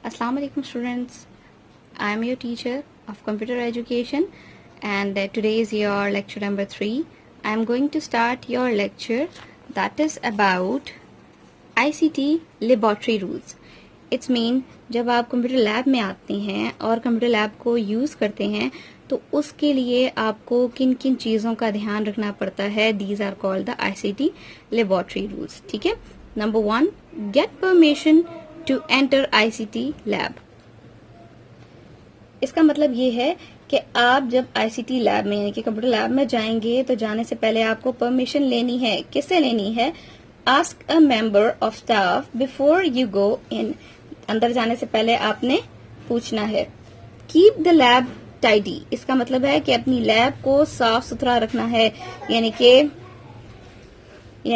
Assalamu alaikum students. I am your teacher of computer education and today is your lecture number 3. I am going to start your lecture that is about ICT laboratory rules. It's mean जब आप computer lab में आते हैं और computer lab को use करते हैं तो उसके लिए आपको किन किन चीजों का ध्यान रखना पड़ता है. These are called the ICT laboratory rules. ठीक है. Number 1, get permission to enter ICT lab. इसका मतलब ये है कि आप जब ICT लैब में यानी कि कंप्यूटर लैब में जाएंगे तो जाने से पहले आपको परमिशन लेनी है. किससे लेनी है? Ask a member of staff before you go in. अंदर जाने से पहले आपने पूछना है. Keep the lab tidy. इसका मतलब है कि अपनी लैब को साफ सुथरा रखना है. यानी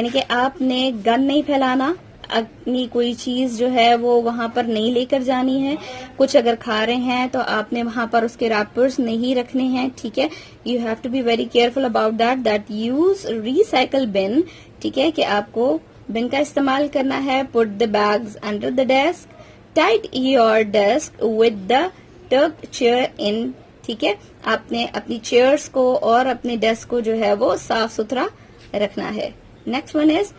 कि आपने गन नहीं फैलाना, अपनी कोई चीज जो है वो वहां पर नहीं लेकर जानी है. कुछ अगर खा रहे हैं तो आपने वहां पर उसके रैपर्स नहीं रखने हैं. ठीक है. You have to be very careful about that use recycle bin. ठीक है कि आपको बिन का इस्तेमाल करना है. Put the bags under the desk. Tight your desk with the tuck chair in. ठीक है. आपने अपनी चेयर्स को और अपने डेस्क को जो है वो साफ सुथरा रखना है. Next one is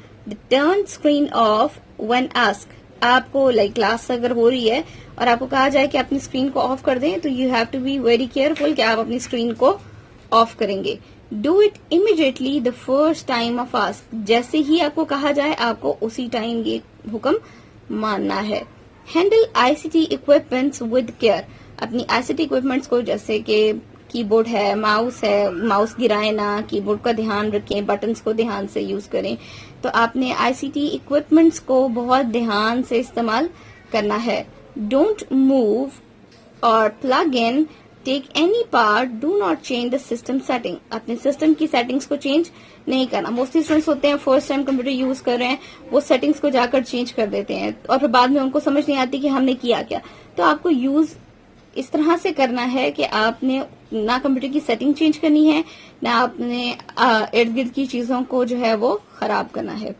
turn screen of when ask. आपको क्लास अगर हो रही है और आपको कहा जाए कि अपनी स्क्रीन को ऑफ कर दें तो you have to be very careful कि आप अपनी स्क्रीन को ऑफ करेंगे. Do it immediately the first time of ask. जैसे ही आपको कहा जाए आपको उसी टाइम ये हुक्म मानना है. Handle ICT equipments with care. अपनी आईसीटी इक्विपमेंट्स को जैसे कि कीबोर्ड है, माउस गिराए ना, कीबोर्ड का ध्यान रखें, बटन्स को ध्यान से यूज करें. तो आपने आईसीटी इक्विपमेंट्स को बहुत ध्यान से इस्तेमाल करना है. Don't move or plug in, take any part, do not change the system setting. अपने सिस्टम की सेटिंग्स को चेंज नहीं करना. मोस्टली स्टूडेंट्स होते हैं फर्स्ट टाइम कंप्यूटर यूज कर रहे हैं, वो सेटिंग्स को जाकर चेंज कर देते हैं और फिर बाद में उनको समझ नहीं आती कि हमने किया क्या. तो आपको यूज इस तरह से करना है कि आपने ना कंप्यूटर की सेटिंग चेंज करनी है, ना आपने इर्द गिर्द की चीजों को जो है वो खराब करना है.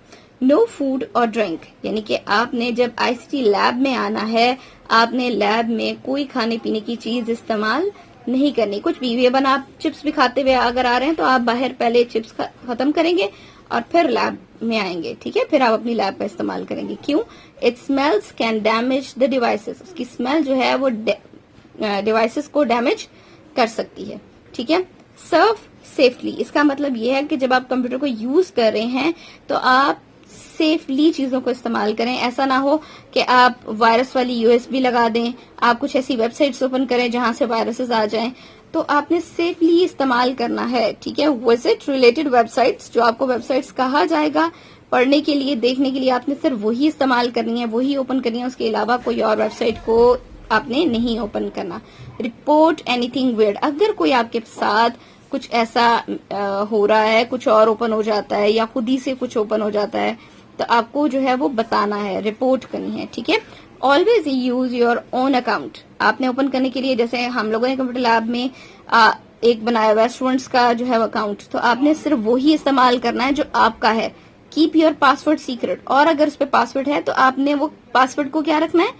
नो फूड और ड्रिंक. यानी कि आपने जब आईसीटी लैब में आना है आपने लैब में कोई खाने पीने की चीज इस्तेमाल नहीं करनी. कुछ भी इवन आप चिप्स भी खाते हुए अगर आ रहे हैं तो आप बाहर पहले चिप्स खत्म करेंगे और फिर लैब में आएंगे. ठीक है. फिर आप अपनी लैब का इस्तेमाल करेंगे. क्यों? It smells can damage the devices. उसकी स्मेल जो है वो डिवाइसेस को डैमेज कर सकती है. ठीक है. सर्व सेफली. इसका मतलब यह है कि जब आप कंप्यूटर को यूज कर रहे हैं तो आप सेफली चीजों को इस्तेमाल करें. ऐसा ना हो कि आप वायरस वाली यूएसबी लगा दें, आप कुछ ऐसी वेबसाइट्स ओपन करें जहां से वायरसेस आ जाएं. तो आपने सेफली इस्तेमाल करना है. ठीक है. Visit related websites. जो आपको वेबसाइट्स कहा जाएगा पढ़ने के लिए, देखने के लिए, आपने सिर्फ वही इस्तेमाल करनी है, वही ओपन करनी है. उसके अलावा कोई और वेबसाइट को आपने नहीं ओपन करना. Report anything weird. अगर कोई आपके साथ कुछ ऐसा हो रहा है, कुछ और ओपन हो जाता है या खुद ही से कुछ ओपन हो जाता है तो आपको जो है वो बताना है, रिपोर्ट करनी है. ठीक है. Always use your own account. आपने ओपन करने के लिए जैसे हम लोगों ने कंप्यूटर लैब में एक बनाया हुआ है स्टूडेंट्स का जो है अकाउंट, तो आपने सिर्फ वही इस्तेमाल करना है जो आपका है. Keep your password secret. और अगर उस पर पासवर्ड है तो आपने वो पासवर्ड को क्या रखना है?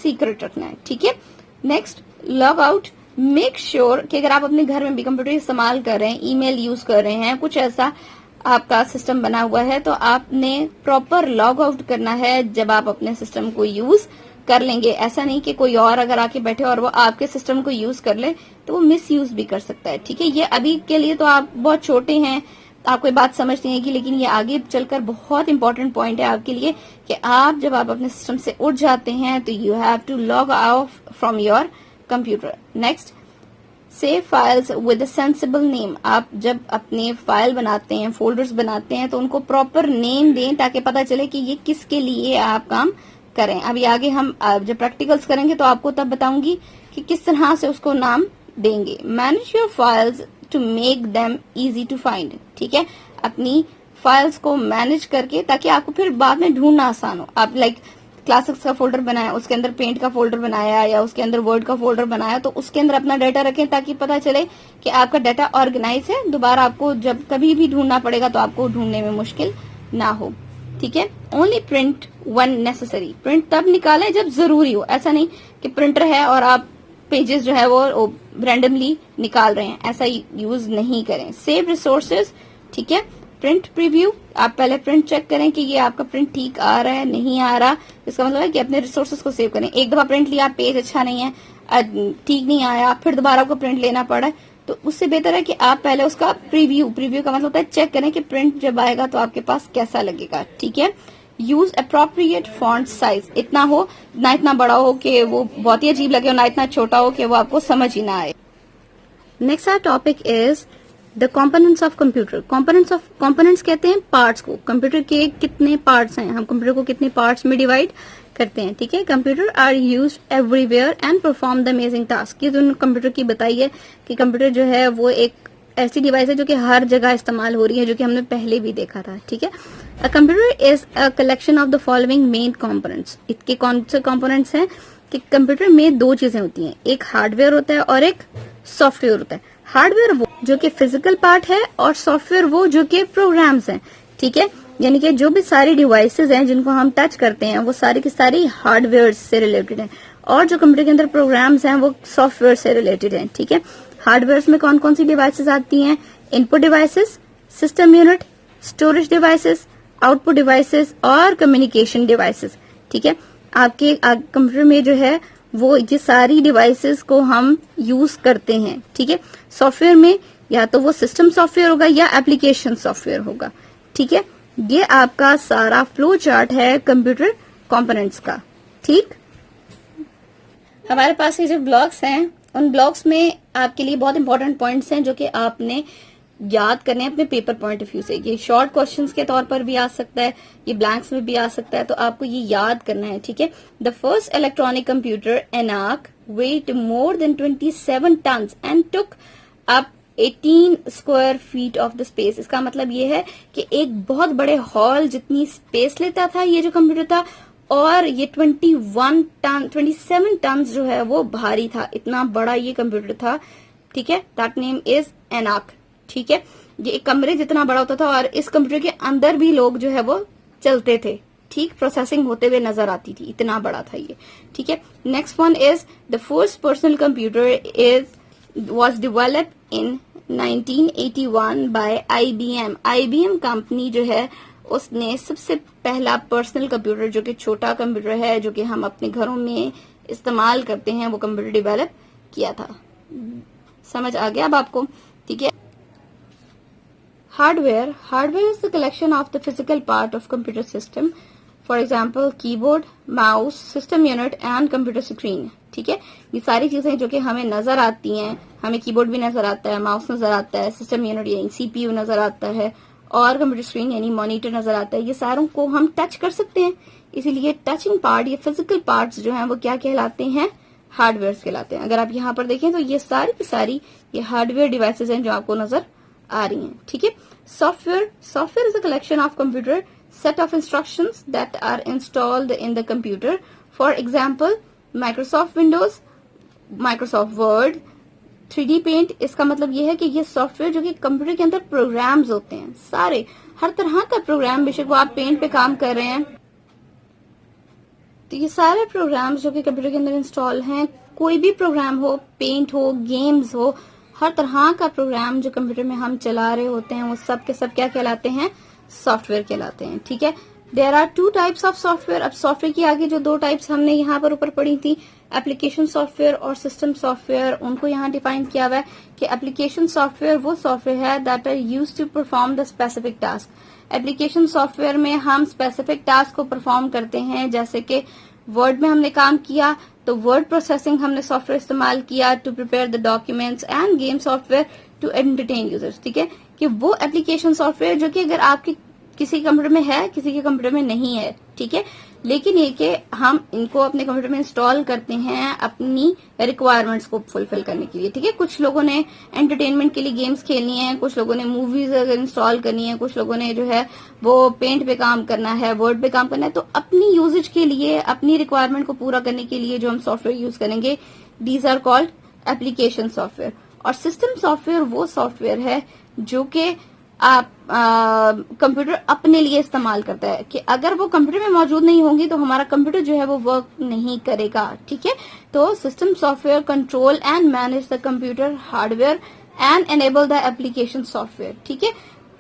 सीक्रेट रखना है. ठीक है. Next, log out. Make sure कि अगर आप अपने घर में भी कंप्यूटर इस्तेमाल कर रहे हैं, ईमेल यूज कर रहे हैं, कुछ ऐसा आपका सिस्टम बना हुआ है तो आपने प्रॉपर लॉग आउट करना है जब आप अपने सिस्टम को यूज कर लेंगे. ऐसा नहीं कि कोई और अगर आके बैठे और वो आपके सिस्टम को यूज कर ले तो वो मिस यूज भी कर सकता है. ठीक है. ये अभी के लिए तो आप बहुत छोटे हैं, आपको ये बात समझ नहीं है लेकिन ये आगे चलकर बहुत इंपॉर्टेंट पॉइंट है आपके लिए कि आप जब आप अपने सिस्टम से उठ जाते हैं तो you have to log out from your computer. Next, save files with a sensible name. आप जब अपने फाइल बनाते हैं, फोल्डर्स बनाते हैं तो उनको प्रॉपर नेम दें ताकि पता चले कि ये किसके लिए आप काम करें. अभी आगे हम जब प्रैक्टिकल्स करेंगे तो आपको तब बताऊंगी कि किस तरह से उसको नाम देंगे. Manage your files to make them easy to find. ठीक है. अपनी फाइल्स को मैनेज करके ताकि आपको फिर बाद में ढूंढना आसान हो. आप क्लासिक्स का फोल्डर बनाया, उसके अंदर पेंट का फोल्डर बनाया या उसके अंदर वर्ड का फोल्डर बनाया तो उसके अंदर अपना डाटा रखें ताकि पता चले कि आपका डाटा ऑर्गेनाइज है. दोबारा आपको जब कभी भी ढूंढना पड़ेगा तो आपको ढूंढने में मुश्किल ना हो. ठीक है। Only print when necessary, print तब निकालें जब जरूरी हो। ऐसा नहीं कि प्रिंटर है और आप पेजेस जो है वो रैंडमली निकाल रहे हैं, ऐसा यूज नहीं करें। सेव रिसोर्सेज, ठीक है। प्रिंट प्रीव्यू, आप पहले प्रिंट चेक करें कि ये आपका प्रिंट ठीक आ रहा है, नहीं आ रहा। इसका मतलब है कि अपने रिसोर्सेज को सेव करें। एक दफा प्रिंट लिया, पेज अच्छा नहीं है, ठीक नहीं आया, फिर दोबारा आपको प्रिंट लेना पड़ा है, तो उससे बेहतर है कि आप पहले उसका प्रीव्यू का मतलब होता है चेक करें कि प्रिंट जब आएगा तो आपके पास कैसा लगेगा, ठीक है। यूज अप्रोप्रिएट फॉन्ट साइज, इतना हो ना इतना बड़ा हो कि वो बहुत ही अजीब लगे और ना इतना छोटा हो कि वो आपको समझ ही ना आए। Next our topic is the components of computer. Components कहते हैं पार्ट्स को। कंप्यूटर के कितने पार्ट्स हैं, हम कंप्यूटर को कितने पार्ट्स में डिवाइड करते हैं, ठीक है। Computer are use everywhere and perform the amazing task. ये जो कंप्यूटर की बताई है कि कंप्यूटर जो है वो एक ऐसी डिवाइस है जो कि हर जगह इस्तेमाल हो रही है, जो कि हमने पहले भी देखा था, ठीक है। A computer is a collection of the following main components. इसके कौन से कंपोनेंट्स हैं कि कंप्यूटर में दो चीजें होती हैं, एक हार्डवेयर होता है और एक सॉफ्टवेयर होता है। हार्डवेयर वो जो कि फिजिकल पार्ट है और सॉफ्टवेयर वो जो कि प्रोग्राम्स हैं, ठीक है। यानी कि जो भी सारी डिवाइसेस हैं जिनको हम टच करते हैं वो सारी की सारी हार्डवेयर से रिलेटेड हैं, और जो कंप्यूटर के अंदर प्रोग्राम्स हैं वो सॉफ्टवेयर से रिलेटेड हैं, ठीक है। हार्डवेयर में कौन कौन सी डिवाइसेस आती हैं? Input devices, system unit, storage devices, output devices और कम्युनिकेशन डिवाइसेस, ठीक है। आपके कंप्यूटर में जो है वो ये सारी डिवाइसेस को हम यूज करते हैं, ठीक है। सॉफ्टवेयर में या तो वो सिस्टम सॉफ्टवेयर होगा या एप्लीकेशन सॉफ्टवेयर होगा, ठीक है। ये आपका सारा फ्लो चार्ट है कंप्यूटर कंपोनेंट्स का, ठीक। हमारे पास ये जो ब्लॉक्स हैं उन ब्लॉक्स में आपके लिए बहुत इंपॉर्टेंट पॉइंट्स हैं जो कि आपने याद करने हैं अपने पेपर पॉइंट ऑफ व्यू से। ये शॉर्ट क्वेश्चंस के तौर पर भी आ सकता है, ये ब्लैंक्स में भी आ सकता है, तो आपको ये याद करना है, ठीक है। The first electronic computer ENIAC weight more than 27 tons and took up 18 square feet of the space. इसका मतलब ये है कि एक बहुत बड़े हॉल जितनी स्पेस लेता था ये जो कंप्यूटर था, और ये 27 टन जो है वो भारी था, इतना बड़ा ये कंप्यूटर था, ठीक है। दैट नेम इज ENIAC, ठीक है। ये एक कमरे जितना बड़ा होता था और इस कंप्यूटर के अंदर भी लोग जो है वो चलते थे, ठीक, प्रोसेसिंग होते हुए नजर आती थी, इतना बड़ा था ये, ठीक है। Next one is the first personal computer was developed in 1981 by IBM। IBM company जो है उसने सबसे पहला पर्सनल कंप्यूटर जो कि छोटा कंप्यूटर है जो कि हम अपने घरों में इस्तेमाल करते हैं वो कंप्यूटर डेवलप किया था। समझ आ गया अब आपको, ठीक है। Hardware is the collection of the physical part of computer system, for example keyboard, mouse, system unit and computer screen, ठीक है। ये सारी चीजें जो कि हमें नजर आती हैं, हमें कीबोर्ड भी नजर आता है, माउस नजर आता है, सिस्टम यूनिट यानी CPU नजर आता है, और कंप्यूटर स्क्रीन यानी मॉनिटर नजर आता है, ये सारों को हम टच कर सकते हैं। इसीलिए टचिंग पार्ट, ये फिजिकल पार्ट्स जो हैं वो क्या कहलाते हैं? हार्डवेयर कहलाते हैं। अगर आप यहाँ पर देखें तो ये सारी की सारी ये हार्डवेयर डिवाइसेस हैं जो आपको नजर आ रही हैं, ठीक है। Software is a collection of computer set of instructions that are installed in the computer. For example, Microsoft Windows, Microsoft Word, 3D Paint। इसका मतलब ये है कि ये सॉफ्टवेयर जो कि कंप्यूटर के अंदर प्रोग्राम्स होते हैं, सारे हर तरह का प्रोग्राम, बेशक वो आप पेंट पे काम कर रहे हैं, तो ये सारे प्रोग्राम्स जो कि कंप्यूटर के अंदर इंस्टॉल हैं, कोई भी प्रोग्राम हो, पेंट हो, गेम्स हो, हर तरह का प्रोग्राम जो कंप्यूटर में हम चला रहे होते हैं वो सब के सब क्या कहलाते हैं? सॉफ्टवेयर कहलाते हैं, ठीक है। There are 2 types of software. अब सॉफ्टवेयर की आगे जो 2 टाइप्स हमने यहाँ पर ऊपर पढ़ी थी, एप्लीकेशन सॉफ्टवेयर और सिस्टम सॉफ्टवेयर, उनको यहाँ डिफाइन किया हुआ है कि एप्लीकेशन सॉफ्टवेयर वो सॉफ्टवेयर है that are used to perform the specific task. Application software में हम स्पेसिफिक टास्क को परफॉर्म करते हैं, जैसे कि वर्ड में हमने काम किया तो वर्ड प्रोसेसिंग हमने सॉफ्टवेयर इस्तेमाल किया to prepare the documents, and game software to entertain users, ठीक है। कि वो एप्लीकेशन सॉफ्टवेयर जो कि अगर आपके किसी कंप्यूटर में है, किसी के कंप्यूटर में नहीं है, ठीक है, लेकिन ये कि हम इनको अपने कंप्यूटर में इंस्टॉल करते हैं अपनी रिक्वायरमेंट्स को फुलफिल करने के लिए, ठीक है। कुछ लोगों ने एंटरटेनमेंट के लिए गेम्स खेलनी है, कुछ लोगों ने मूवीज अगर इंस्टॉल करनी है, कुछ लोगों ने जो है वो पेंट पे काम करना है, वर्ड पे काम करना है, तो अपनी यूजेज के लिए, अपनी रिक्वायरमेंट को पूरा करने के लिए जो हम सॉफ्टवेयर यूज करेंगे, these are called application software. और सिस्टम सॉफ्टवेयर वो सॉफ्टवेयर है जो कि आप कंप्यूटर अपने लिए इस्तेमाल करता है कि अगर वो कंप्यूटर में मौजूद नहीं होंगी तो हमारा कंप्यूटर जो है वो वर्क नहीं करेगा, ठीक है। तो system software control and manage the computer hardware and enable the application software, ठीक है।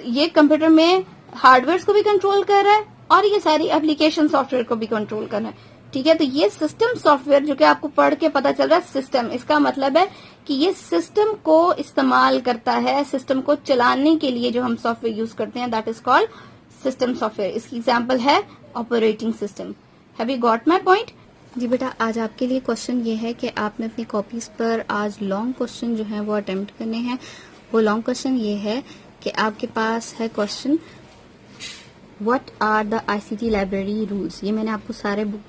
ये कंप्यूटर में हार्डवेयर को भी कंट्रोल कर रहा है और ये सारी एप्लीकेशन सॉफ्टवेयर को भी कंट्रोल कर रहा है, ठीक है। तो ये सिस्टम सॉफ्टवेयर जो कि आपको पढ़ के पता चल रहा है सिस्टम, इसका मतलब है कि ये सिस्टम को इस्तेमाल करता है, सिस्टम को चलाने के लिए जो हम सॉफ्टवेयर यूज करते हैं that is called system software. इसकी एग्जांपल है operating system. Have you got my point? जी बेटा, आज आपके लिए क्वेश्चन ये है कि आपने अपनी कॉपीज पर आज लॉन्ग क्वेश्चन जो है वो अटेम्प्ट करने हैं। वो लॉन्ग क्वेश्चन ये है कि आपके पास है question what are the ICT library rules. ये मैंने आपको सारे बुक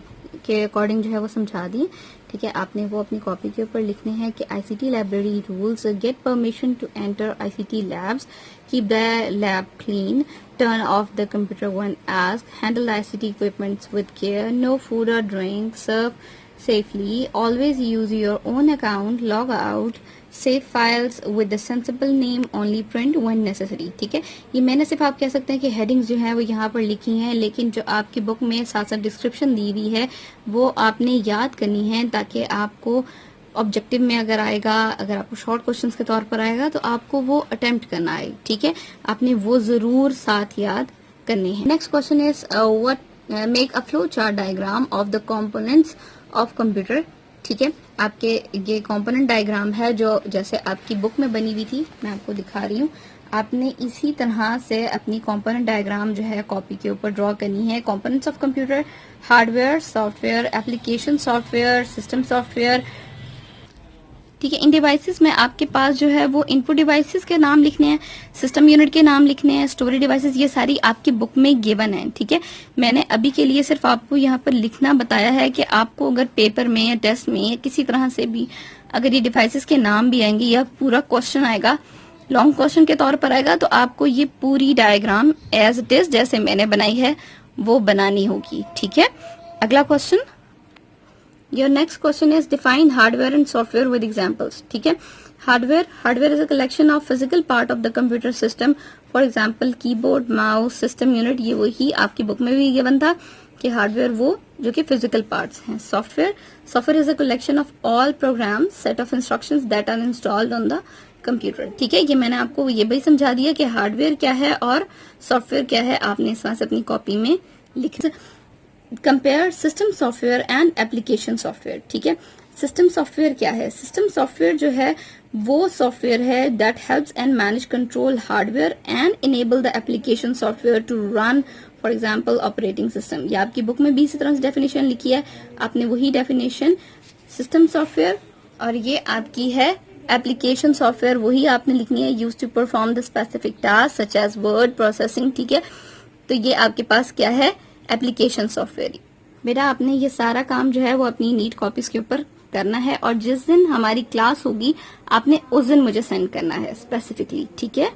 के अकॉर्डिंग जो है वो समझा दी, ठीक है। आपने वो अपनी कॉपी के ऊपर लिखने हैं कि ICT library rules get permission to enter ICT labs, keep the lab clean, turn off the computer when asked, handle ICT equipments with care, no food or drink, serve safely, always use your own account, log out, save files with the sensible name, only print when necessary, ठीक है। ये मैंने सिर्फ आप कह सकते हैं कि हेडिंग्स जो है वो यहाँ पर लिखी हैं, लेकिन जो आपकी बुक में साथ साथ डिस्क्रिप्शन दी हुई है वो आपने याद करनी है ताकि आपको ऑब्जेक्टिव में अगर आएगा, अगर आपको शॉर्ट क्वेश्चंस के तौर पर आएगा तो आपको वो अटेम्प्ट करना है, ठीक है। आपने वो जरूर साथ याद करने हैं। Next question is what make a flow chart diagram of the components of computer, ठीक है। आपके ये कंपोनेंट डायग्राम है जो जैसे आपकी बुक में बनी हुई थी, मैं आपको दिखा रही हूँ। आपने इसी तरह से अपनी कंपोनेंट डायग्राम जो है कॉपी के ऊपर ड्रॉ करनी है। Components of computer, hardware, software, application software, system software, ठीक है। इन डिवाइसेस में आपके पास जो है वो इनपुट डिवाइसेस के नाम लिखने हैं, सिस्टम यूनिट के नाम लिखने हैं, स्टोरेज डिवाइसेस, ये सारी आपकी बुक में गिवन है, ठीक है। मैंने अभी के लिए सिर्फ आपको यहाँ पर लिखना बताया है कि आपको अगर पेपर में या टेस्ट में या किसी तरह से भी अगर ये डिवाइसेस के नाम भी आएंगे या पूरा क्वेश्चन आएगा, लॉन्ग क्वेश्चन के तौर पर आएगा, तो आपको ये पूरी डायग्राम एज इट इज जैसे मैंने बनाई है वो बनानी होगी, ठीक है। अगला question, Your next question is define hardware and software with examples, ठीक है। Hardware is a collection of physical part of the computer system. For example, keyboard, mouse, system unit, ये वही आपकी बुक में भी गिवन था कि हार्डवेयर वो जो कि फिजिकल पार्ट्स हैं। Software is a collection of all programs, set of instructions that are installed on the computer, ठीक है। ये मैंने आपको ये भी समझा दिया कि हार्डवेयर क्या है और सॉफ्टवेयर क्या है, आपने इस तरह से अपनी कॉपी में लिख। Compare system software and application software, ठीक है। सिस्टम सॉफ्टवेयर क्या है? सिस्टम सॉफ्टवेयर जो है वो सॉफ्टवेयर है that helps and manage control hardware and enable the application software to run, for example operating system. ये आपकी बुक में भी इसी तरह से डेफिनेशन लिखी है, आपने वही डेफिनेशन सिस्टम सॉफ्टवेयर, और ये आपकी है एप्लीकेशन सॉफ्टवेयर, वही आपने लिखनी है, use to perform the specific task such as word processing, ठीक है। तो ये आपके पास क्या है? Application software. बेटा आपने ये सारा काम जो है वो अपनी नीट कॉपीज के ऊपर करना है और जिस दिन हमारी क्लास होगी आपने उस दिन मुझे सेंड करना है स्पेसिफिकली, ठीक है।